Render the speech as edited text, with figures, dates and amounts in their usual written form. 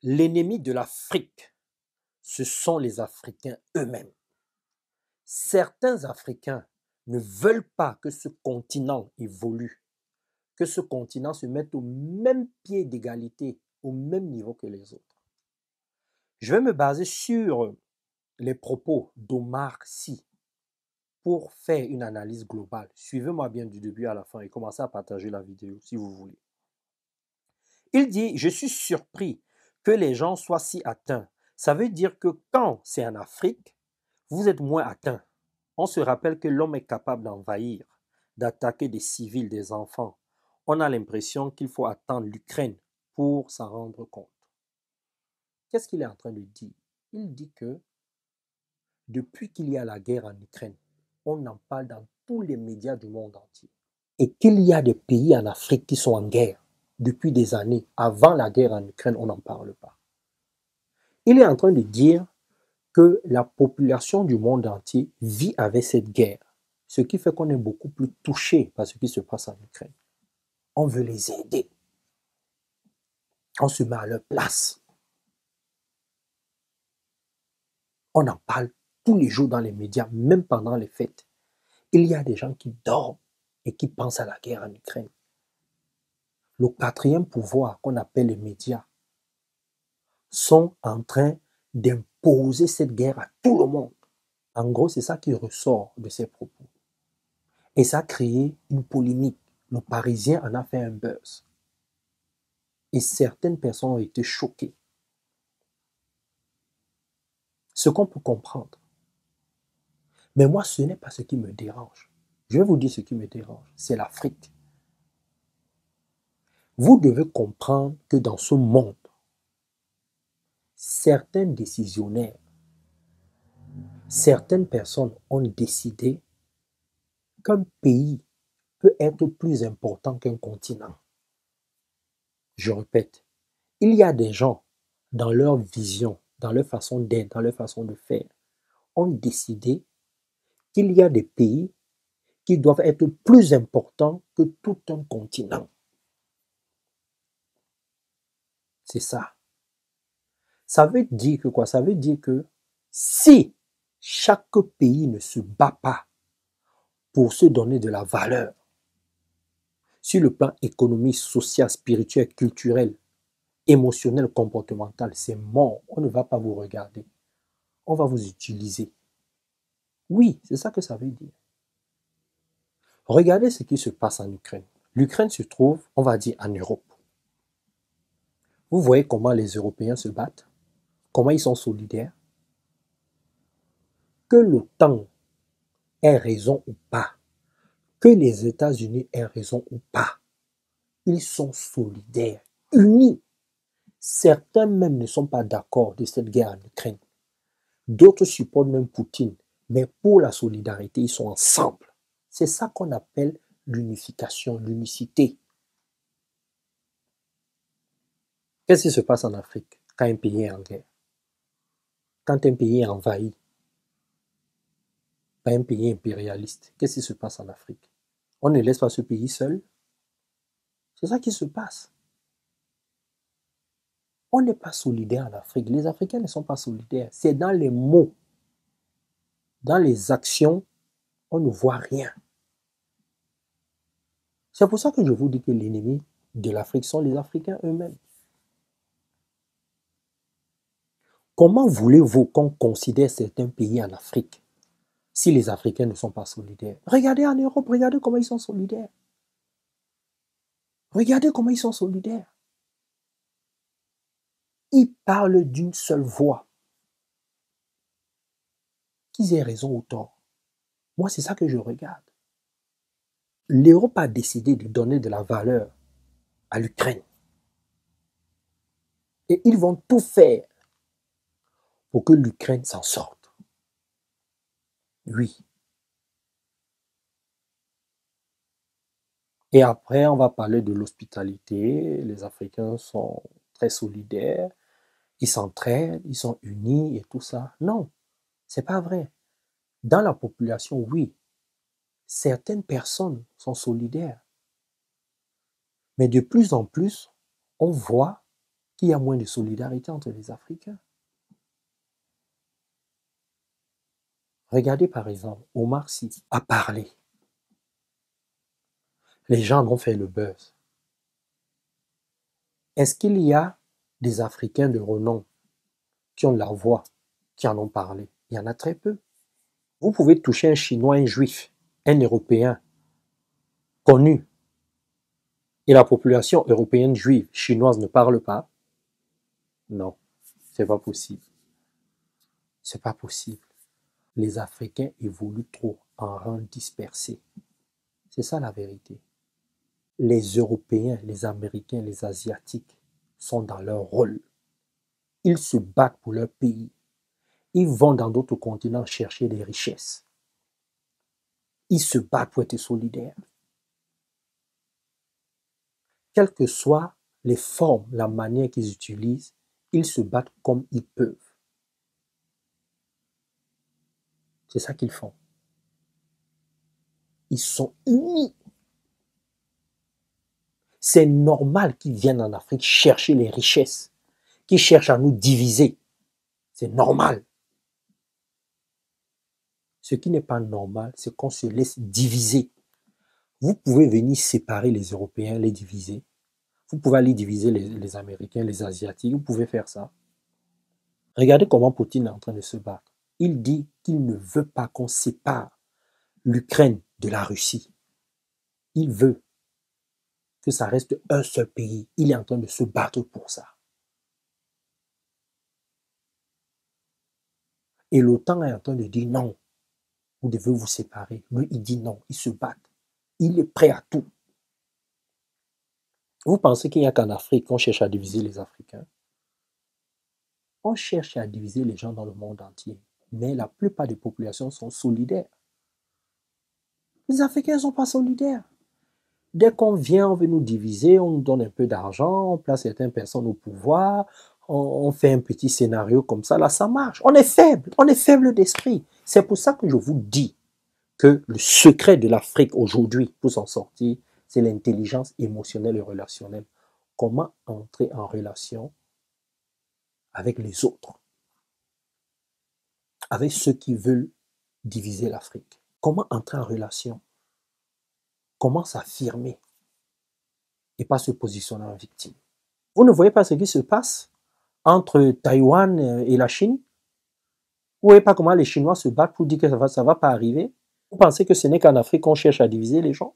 L'ennemi de l'Afrique, ce sont les Africains eux-mêmes. Certains Africains ne veulent pas que ce continent évolue, que ce continent se mette au même pied d'égalité, au même niveau que les autres. Je vais me baser sur les propos d'Omar Sy pour faire une analyse globale. Suivez-moi bien du début à la fin et commencez à partager la vidéo si vous voulez. Il dit, je suis surpris que les gens soient si atteints. Ça veut dire que quand c'est en Afrique, vous êtes moins atteints. On se rappelle que l'homme est capable d'envahir, d'attaquer des civils, des enfants. On a l'impression qu'il faut attendre l'Ukraine pour s'en rendre compte. Qu'est-ce qu'il est en train de dire? Il dit que depuis qu'il y a la guerre en Ukraine, on en parle dans tous les médias du monde entier. Et qu'il y a des pays en Afrique qui sont en guerre depuis des années. Avant la guerre en Ukraine, on n'en parle pas. Il est en train de dire que la population du monde entier vit avec cette guerre, ce qui fait qu'on est beaucoup plus touché par ce qui se passe en Ukraine. On veut les aider. On se met à leur place. On en parle tous les jours dans les médias, même pendant les fêtes. Il y a des gens qui dorment et qui pensent à la guerre en Ukraine. Le quatrième pouvoir qu'on appelle les médias sont en train d'imposer cette guerre à tout le monde. En gros, c'est ça qui ressort de ces propos. Et ça a créé une polémique. Le Parisien en a fait un buzz. Et certaines personnes ont été choquées. Ce qu'on peut comprendre. Mais moi, ce n'est pas ce qui me dérange. Je vais vous dire ce qui me dérange. C'est l'Afrique. Vous devez comprendre que dans ce monde, certains décisionnaires, certaines personnes ont décidé qu'un pays peut être plus important qu'un continent. Je répète, il y a des gens, dans leur vision, dans leur façon d'être, dans leur façon de faire, ont décidé qu'il y a des pays qui doivent être plus importants que tout un continent. C'est ça. Ça veut dire que quoi? Ça veut dire que si chaque pays ne se bat pas pour se donner de la valeur, sur le plan économique, social, spirituel, culturel, émotionnel, comportemental, c'est mort. On ne va pas vous regarder. On va vous utiliser. Oui, c'est ça que ça veut dire. Regardez ce qui se passe en Ukraine. L'Ukraine se trouve, on va dire, en Europe. Vous voyez comment les Européens se battent? Comment ils sont solidaires? Que l'OTAN ait raison ou pas, que les États-Unis aient raison ou pas, ils sont solidaires, unis. Certains même ne sont pas d'accord de cette guerre en Ukraine. D'autres supportent même Poutine. Mais pour la solidarité, ils sont ensemble. C'est ça qu'on appelle l'unification, l'unicité. Qu'est-ce qui se passe en Afrique quand un pays est en guerre? Quand un pays est envahi par un pays impérialiste, qu'est-ce qui se passe en Afrique? On ne laisse pas ce pays seul. C'est ça qui se passe. On n'est pas solidaire en Afrique. Les Africains ne sont pas solidaires. C'est dans les mots. Dans les actions, on ne voit rien. C'est pour ça que je vous dis que l'ennemi de l'Afrique sont les Africains eux-mêmes. Comment voulez-vous qu'on considère certains pays en Afrique si les Africains ne sont pas solidaires? Regardez en Europe, regardez comment ils sont solidaires. Regardez comment ils sont solidaires. Ils parlent d'une seule voix. Qu'ils aient raison ou tort. Moi, c'est ça que je regarde. L'Europe a décidé de donner de la valeur à l'Ukraine. Et ils vont tout faire pour que l'Ukraine s'en sorte. Oui. Et après, on va parler de l'hospitalité. Les Africains sont très solidaires. Ils s'entraident, ils sont unis et tout ça. Non, c'est pas vrai. Dans la population, oui, certaines personnes sont solidaires. Mais de plus en plus, on voit qu'il y a moins de solidarité entre les Africains. Regardez par exemple, Omar Sy a parlé. Les gens en ont fait le buzz. Est-ce qu'il y a des Africains de renom qui ont la voix, qui en ont parlé? Il y en a très peu. Vous pouvez toucher un Chinois, un Juif, un Européen connu, et la population européenne juive, chinoise ne parle pas? Non, c'est pas possible. C'est pas possible. Les Africains évoluent trop en rang dispersé. C'est ça la vérité. Les Européens, les Américains, les Asiatiques sont dans leur rôle. Ils se battent pour leur pays. Ils vont dans d'autres continents chercher des richesses. Ils se battent pour être solidaires. Quelles que soient les formes, la manière qu'ils utilisent, ils se battent comme ils peuvent. C'est ça qu'ils font. Ils sont unis. C'est normal qu'ils viennent en Afrique chercher les richesses, qu'ils cherchent à nous diviser. C'est normal. Ce qui n'est pas normal, c'est qu'on se laisse diviser. Vous pouvez venir séparer les Européens, les diviser. Vous pouvez aller diviser les Américains, les Asiatiques. Vous pouvez faire ça. Regardez comment Poutine est en train de se battre. Il dit qu'il ne veut pas qu'on sépare l'Ukraine de la Russie. Il veut que ça reste un seul pays. Il est en train de se battre pour ça. Et l'OTAN est en train de dire non, vous devez vous séparer. Lui, il dit non, il se bat. Il est prêt à tout. Vous pensez qu'il n'y a qu'en Afrique qu'on cherche à diviser les Africains? On cherche à diviser les gens dans le monde entier. Mais la plupart des populations sont solidaires. Les Africains ne sont pas solidaires. Dès qu'on vient, on veut nous diviser, on nous donne un peu d'argent, on place certaines personnes au pouvoir, on fait un petit scénario comme ça, là ça marche. On est faible d'esprit. C'est pour ça que je vous dis que le secret de l'Afrique aujourd'hui, pour s'en sortir, c'est l'intelligence émotionnelle et relationnelle. Comment entrer en relation avec les autres, avec ceux qui veulent diviser l'Afrique. Comment entrer en relation? Comment s'affirmer et pas se positionner en victime? Vous ne voyez pas ce qui se passe entre Taïwan et la Chine? Vous ne voyez pas comment les Chinois se battent pour dire que ça va pas arriver? Vous pensez que ce n'est qu'en Afrique qu'on cherche à diviser les gens?